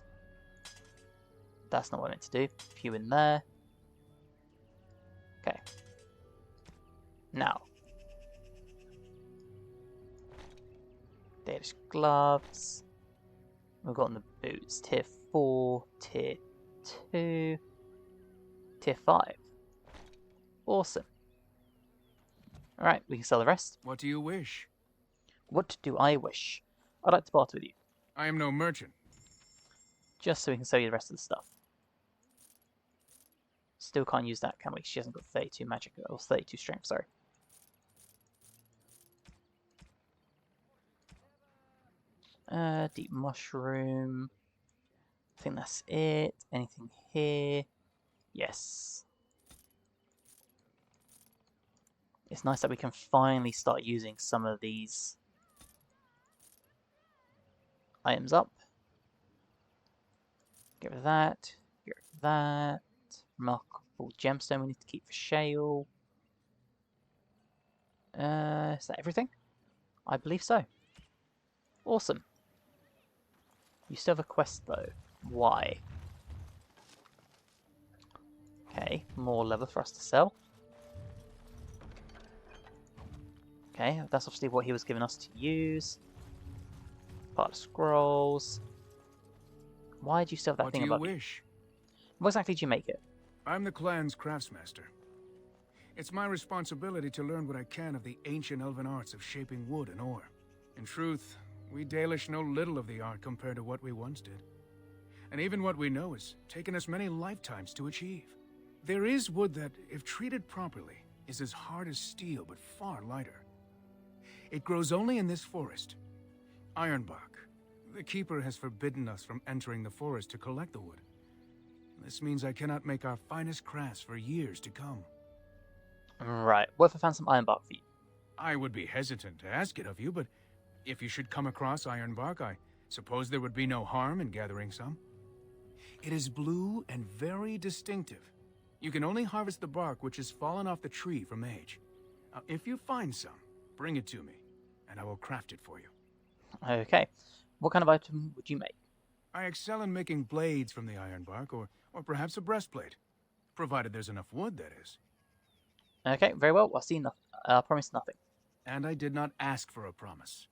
That's not what I meant to do. A few in there. Okay. Now. Dalish gloves. We've got the boots. Tier 4, Tier 2, Tier 5. Awesome. Alright, we can sell the rest. What do you wish? What do I wish? I'd like to barter with you. I am no merchant. Just so we can sell you the rest of the stuff. Still can't use that, can we? She hasn't got 32 magic, or 32 strength, sorry. Deep mushroom. I think that's it. Anything here? Yes. It's nice that we can finally start using some of these items up. Get rid of that. Get rid of that. Remarkable gemstone we need to keep for Shale. Is that everything? I believe so. Awesome. You still have a quest though. Why? Okay, more leather for us to sell. Okay, that's obviously what he was giving us to use. Part of scrolls. Why do you still have that thing above you? What do you wish? What exactly do you make it? I'm the clan's craftsmaster. It's my responsibility to learn what I can of the ancient elven arts of shaping wood and ore. In truth, We Dalish know little of the art compared to what we once did. And even what we know has taken us many lifetimes to achieve. There is wood that, if treated properly, is as hard as steel but far lighter. It grows only in this forest. Ironbark. The Keeper has forbidden us from entering the forest to collect the wood. This means I cannot make our finest crafts for years to come. Right. What if I found some ironbark for you? I would be hesitant to ask it of you, but if you should come across ironbark, I suppose there would be no harm in gathering some. It is blue and very distinctive. You can only harvest the bark which has fallen off the tree from age. If you find some, bring it to me, and I will craft it for you. Okay. What kind of item would you make? I excel in making blades from the ironbark, or perhaps a breastplate. Provided there's enough wood, that is. Okay, very well. I'll see nothing. I'll promise nothing. And I did not ask for a promise.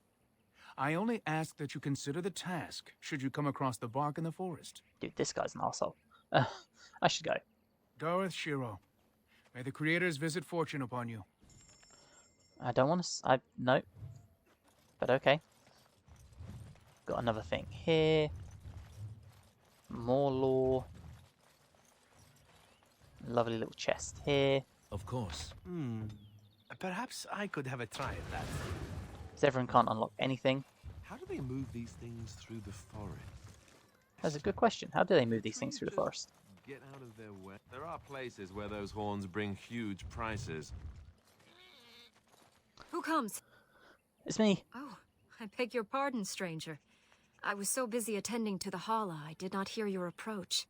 I only ask that you consider the task, should you come across the bark in the forest. Dude, this guy's an arsehole. I should go. Dareth Shiro, may the creators visit fortune upon you. I don't want to... No. But okay. Got another thing here. More lore. Lovely little chest here. Of course. Perhaps I could have a try at that. Zevran can't unlock anything. How do they move these things through the forest? That's a good question. How do they move these things through the forest? Get out of their way. There are places where those horns bring huge prices. Who comes? It's me. Oh, I beg your pardon, stranger. I was so busy attending to the Hala, I did not hear your approach.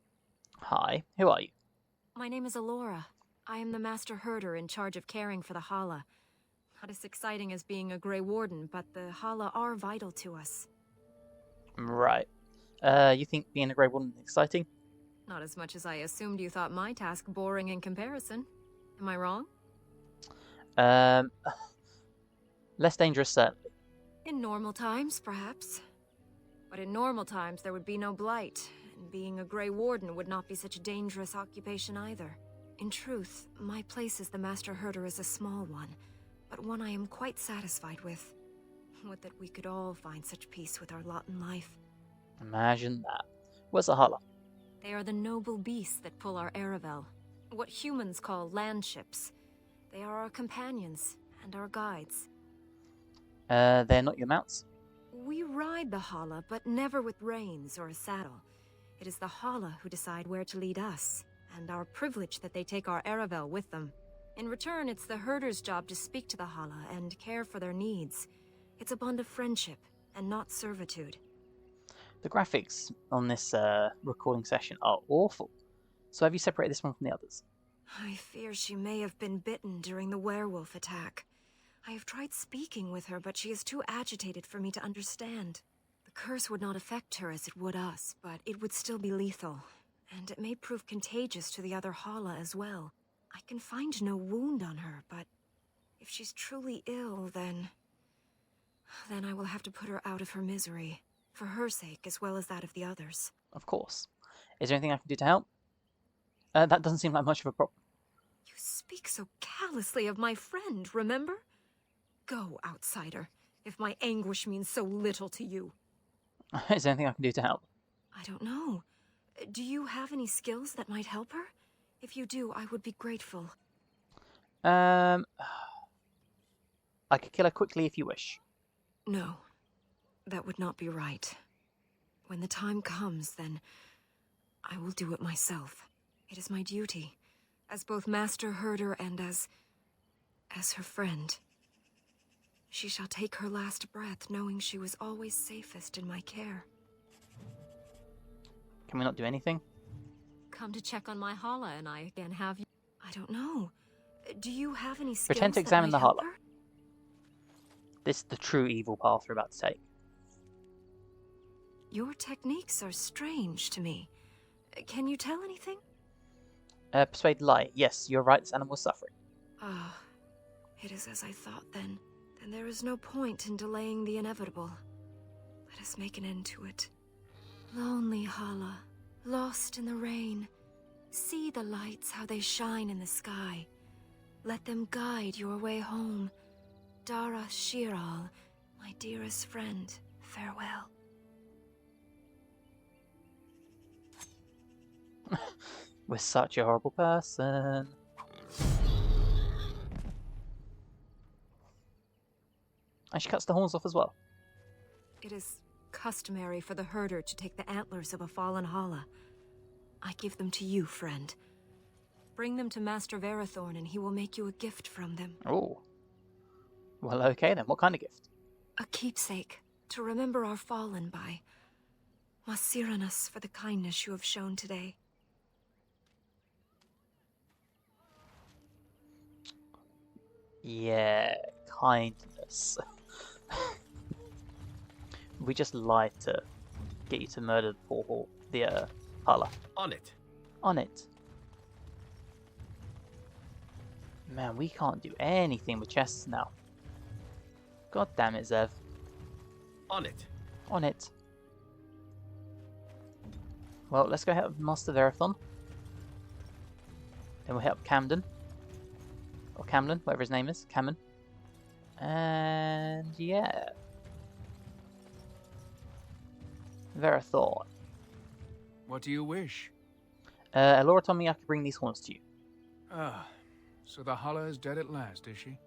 Hi, who are you? My name is Alora. I am the Master Herder in charge of caring for the Hala. Not as exciting as being a Grey Warden, but the Hala are vital to us. Right. You think being a Grey Warden is exciting? Not as much as I assumed you thought my task boring in comparison. Am I wrong? Less dangerous, certainly. In normal times, perhaps. But in normal times, there would be no blight, and being a Grey Warden would not be such a dangerous occupation either. In truth, my place as the Master Herder is a small one, but one I am quite satisfied with. Would that we could all find such peace with our lot in life. Imagine that. Where's the Hala? They are the noble beasts that pull our Aravel, what humans call landships. They are our companions and our guides. They're not your mounts? We ride the Hala, but never with reins or a saddle. It is the Hala who decide where to lead us, and our privilege that they take our Aravel with them. In return, it's the herder's job to speak to the Hala and care for their needs. It's a bond of friendship, and not servitude. The graphics on this recording session are awful. So have you separated this one from the others? I fear she may have been bitten during the werewolf attack. I have tried speaking with her, but she is too agitated for me to understand. The curse would not affect her as it would us, but it would still be lethal. And it may prove contagious to the other Hala as well. I can find no wound on her, but if she's truly ill, then I will have to put her out of her misery. For her sake, as well as that of the others. Of course. Is there anything I can do to help? That doesn't seem like much of a problem. You speak so callously of my friend, remember? Go, outsider, if my anguish means so little to you. Is there anything I can do to help? I don't know. Do you have any skills that might help her? If you do, I would be grateful. I could kill her quickly if you wish. No. That would not be right. When the time comes, then I will do it myself. It is my duty, as both Master Herder and as her friend. She shall take her last breath, knowing she was always safest in my care. Can we not do anything? Come to check on my Hala, and I again have you. I don't know. Do you have any skills Pretend to that examine might the help Hala. her? This is the true evil path we're about to take. Your techniques are strange to me. Can you tell anything? Persuade lie. Yes, you're right, this animal is suffering. Ah, it is as I thought then. Then there is no point in delaying the inevitable. Let us make an end to it. Lonely Hala, lost in the rain. See the lights, how they shine in the sky. Let them guide your way home. Dara Shiral, my dearest friend, Farewell. We're such a horrible person. And she cuts the horns off as well. It is customary for the herder to take the antlers of a fallen Hala. I give them to you, friend. Bring them to Master Verathorn and he will make you a gift from them. Oh. Well, okay then. What kind of gift? A keepsake to remember our fallen by. Masiranus for the kindness you have shown today. Yeah, kindness. We just lied to get you to murder the Hala. On it. On it. Man, we can't do anything with chests now. God damn it, Zev. On it. On it. Well, let's go help Master Verathon. Then we'll help Camden. Or Camlin, whatever his name is. Cameron. And yeah. Verathorn. What do you wish? Elora told me I could bring these horns to you. Ah, so the Hala is dead at last, is she?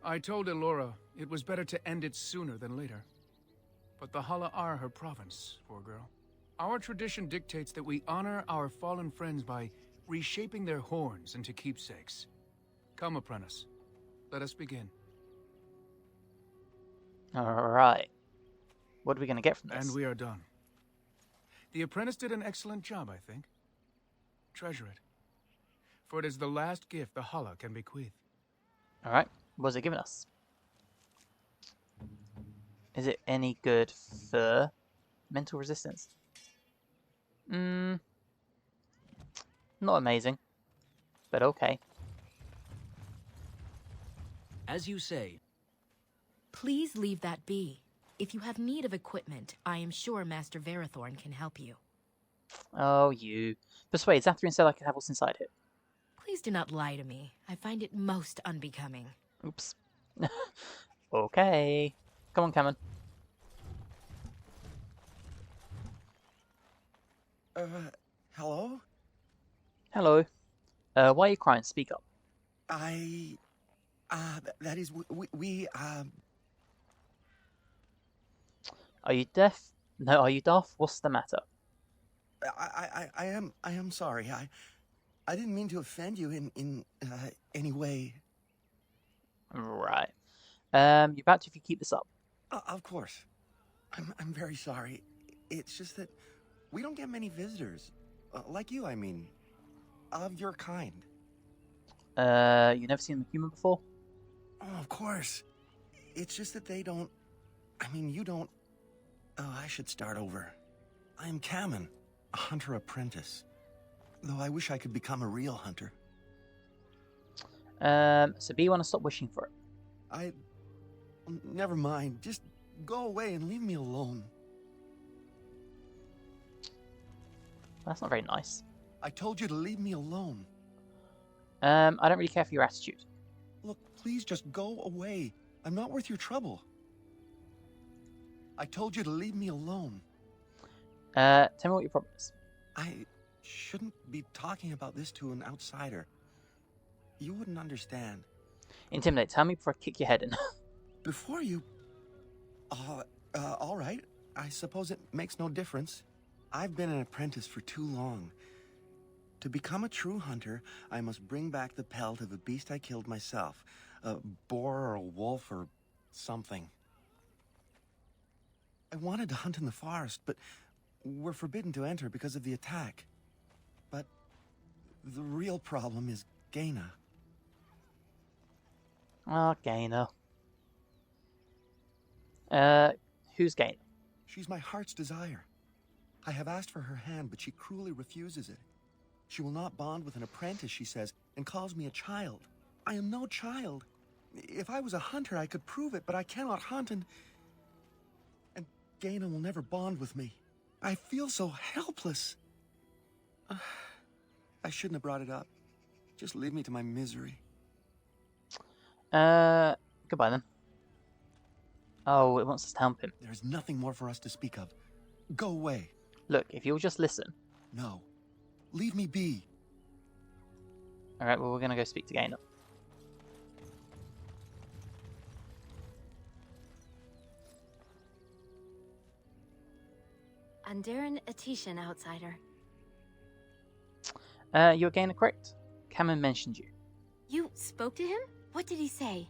I told Elora it was better to end it sooner than later. But the Hala are her province, poor girl. Our tradition dictates that we honor our fallen friends by reshaping their horns into keepsakes. Come, apprentice. Let us begin. Alright. What are we going to get from this? And we are done. The apprentice did an excellent job, I think. Treasure it. For it is the last gift the Hala can bequeath. Alright. What's it giving us? Is it any good for mental resistance? Not amazing. But okay. As you say. Please leave that be. If you have need of equipment, I am sure Master Verathorn can help you. Oh, you. Persuade Zathrian said I could have what's inside here. Please do not lie to me. I find it most unbecoming. Oops. Okay. Come on, Cameron. Hello? Hello. Why are you crying? Speak up. That is, we. Are you deaf? No, are you deaf? What's the matter? I am sorry. I didn't mean to offend you in any way. Right. You're about to if you keep this up. Of course. I'm very sorry. It's just that we don't get many visitors. Like you, I mean. Of your kind. You never seen a human before? Oh, of course. It's just that they don't... I mean, you don't... Oh, I should start over. I am Kamen, a hunter apprentice. Though I wish I could become a real hunter. So B, you want to stop wishing for it? Never mind. Just go away and leave me alone. That's not very nice. I told you to leave me alone. I don't really care for your attitude. Look, please just go away. I'm not worth your trouble. I told you to leave me alone. Tell me what your problem is. I shouldn't be talking about this to an outsider. You wouldn't understand. Intimidate. Tell me before I kick your head in. Before you... all right. I suppose it makes no difference. I've been an apprentice for too long. To become a true hunter, I must bring back the pelt of a beast I killed myself. A boar or a wolf or something. I wanted to hunt in the forest, but we're forbidden to enter because of the attack. But the real problem is Gaina. Oh, Gaina. Who's Gaina? She's my heart's desire. I have asked for her hand, but she cruelly refuses it. She will not bond with an apprentice, she says, and calls me a child. I am no child. If I was a hunter, I could prove it, but I cannot hunt, and Gaina will never bond with me. I feel so helpless. I shouldn't have brought it up. Just leave me to my misery. Goodbye then. Oh, it wants us to help him. There's nothing more for us to speak of. Go away. Look, if you'll just listen. No. Leave me be. Alright, well, we're going to go speak to Gainer. Andaran Atishan, outsider. You're Gainer, correct? Cameron mentioned you. You spoke to him? What did he say?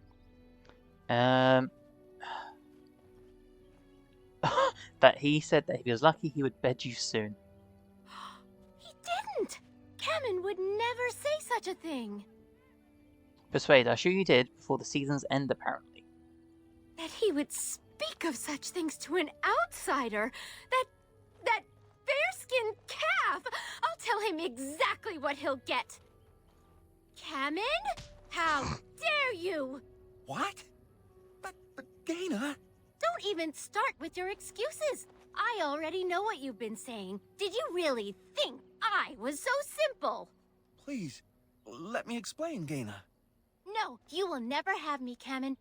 That he said that if he was lucky, he would bed you soon. He didn't! Cameron would never say such a thing! Persuade, I assure you did, before the season's end, apparently. That he would speak of such things to an outsider! That fair-skinned calf! I'll tell him exactly what he'll get! Cameron? How dare you! What? But Gaina... Don't even start with your excuses! I already know what you've been saying. Did you really think I was so simple? Please, let me explain, Gaina. No, you will never have me, Cameron.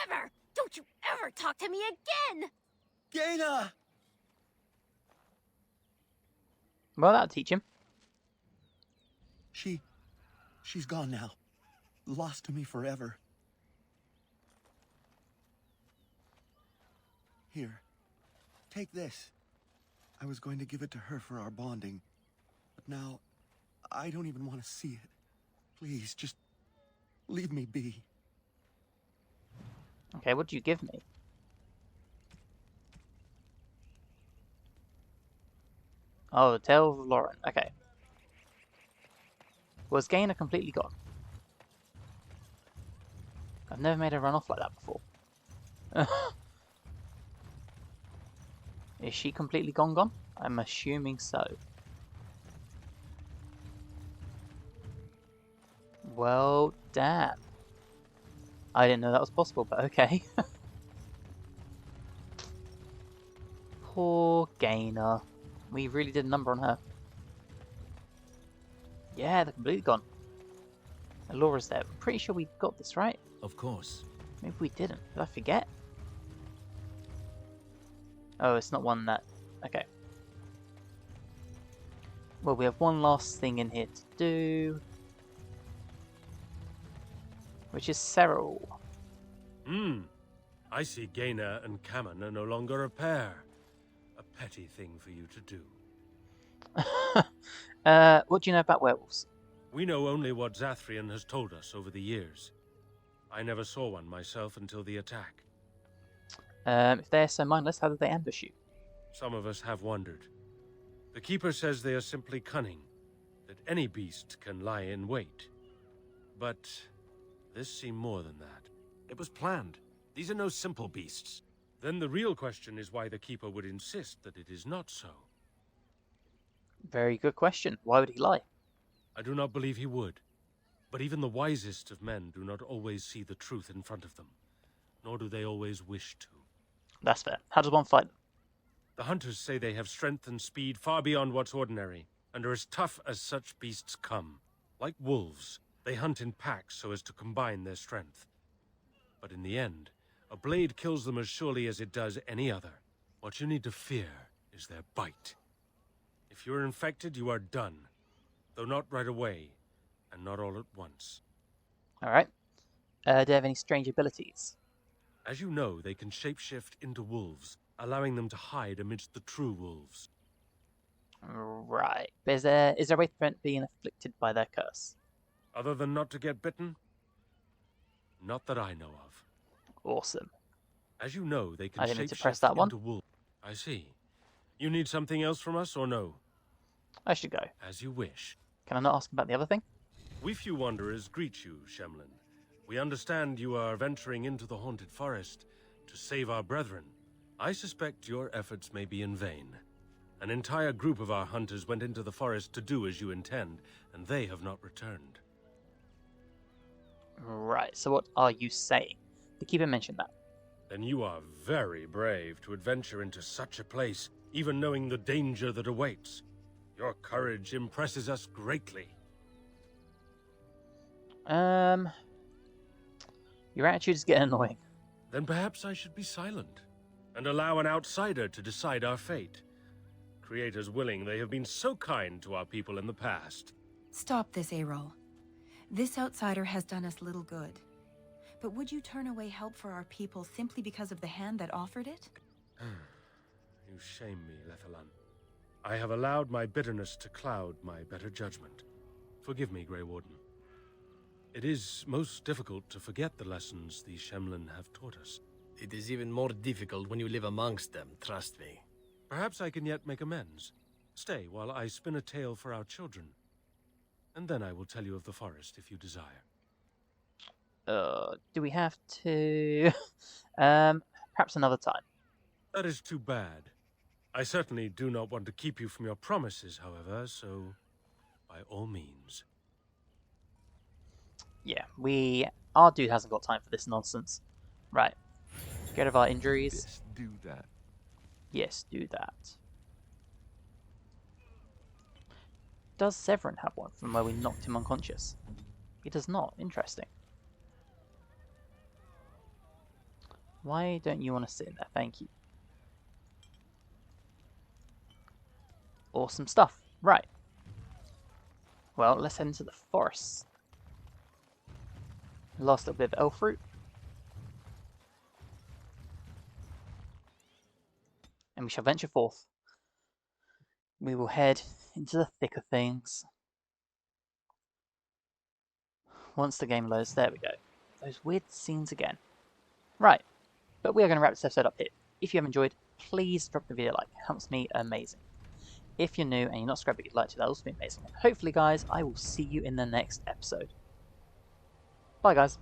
Never! Don't you ever talk to me again! Gaina! Well, that'll teach him. She's gone now. Lost to me forever. Here, take this. I was going to give it to her for our bonding, but now I don't even want to see it. Please, just leave me be. Okay, what do you give me? Oh, the Tale of Lauren. Okay. Was Gainer completely gone? I've never made her run off like that before. Is she completely gone? I'm assuming so. Well, damn. I didn't know that was possible, but okay. Poor Gainer. We really did a number on her. Yeah, they're completely gone. And Laura's there. I'm pretty sure we got this, right? Of course. Maybe we didn't. Did I forget? Oh, it's not one that... Okay. Well, we have one last thing in here to do. Which is Cyril. I see Gainer and Cameron are no longer a pair. A petty thing for you to do. What do you know about werewolves? We know only what Zathrian has told us over the years. I never saw one myself until the attack. If they're so mindless, how did they ambush you? Some of us have wondered. The Keeper says they are simply cunning, that any beast can lie in wait. But this seemed more than that. It was planned. These are no simple beasts. Then the real question is why the Keeper would insist that it is not so. Very good question. Why would he lie? I do not believe he would. But even the wisest of men do not always see the truth in front of them, nor do they always wish to. That's fair. How does one fight them? The hunters say they have strength and speed far beyond what's ordinary, and are as tough as such beasts come. Like wolves, they hunt in packs so as to combine their strength. But in the end, a blade kills them as surely as it does any other. What you need to fear is their bite. If you are infected, you are done. Though not right away, and not all at once. Alright. Do they have any strange abilities? As you know, they can shapeshift into wolves, allowing them to hide amidst the true wolves. Right. But is there a way to prevent being afflicted by their curse? Other than not to get bitten? Not that I know of. Awesome. As you know, they can I didn't mean to shapeshift press that one. into wolves. I see. You need something else from us, or no? I should go. As you wish. Can I not ask about the other thing? We few wanderers greet you, Shemlin. We understand you are venturing into the haunted forest to save our brethren. I suspect your efforts may be in vain. An entire group of our hunters went into the forest to do as you intend, and they have not returned. Right, so what are you saying? The Keeper mentioned that. Then you are very brave to adventure into such a place, even knowing the danger that awaits. Your courage impresses us greatly. Your attitude is getting annoying. Then perhaps I should be silent, and allow an outsider to decide our fate. Creators willing, they have been so kind to our people in the past. Stop this, Erol. This outsider has done us little good. But would you turn away help for our people simply because of the hand that offered it? You shame me, Lethalan. I have allowed my bitterness to cloud my better judgment. Forgive me, Grey Warden. It is most difficult to forget the lessons the Shemlin have taught us. It is even more difficult when you live amongst them, trust me. Perhaps I can yet make amends. Stay while I spin a tale for our children. And then I will tell you of the forest if you desire. Do we have to... perhaps another time. That is too bad. I certainly do not want to keep you from your promises, however, so by all means. Yeah, our dude hasn't got time for this nonsense. Right. Get rid of our injuries. Yes, do that. Yes, do that. Does Zevran have one from where we knocked him unconscious? He does not. Interesting. Why don't you want to sit in there? Thank you. Awesome stuff. Right. Well, let's head into the forest. Last little bit of elf fruit. And we shall venture forth. We will head into the thick of things. Once the game loads, there we go. Those weird scenes again. Right. But we are going to wrap this episode up here. If you have enjoyed, please drop the video a like. It helps me amazing. If you're new and you're not subscribed but you'd like to, that would also be amazing. And hopefully, guys, I will see you in the next episode. Bye, guys.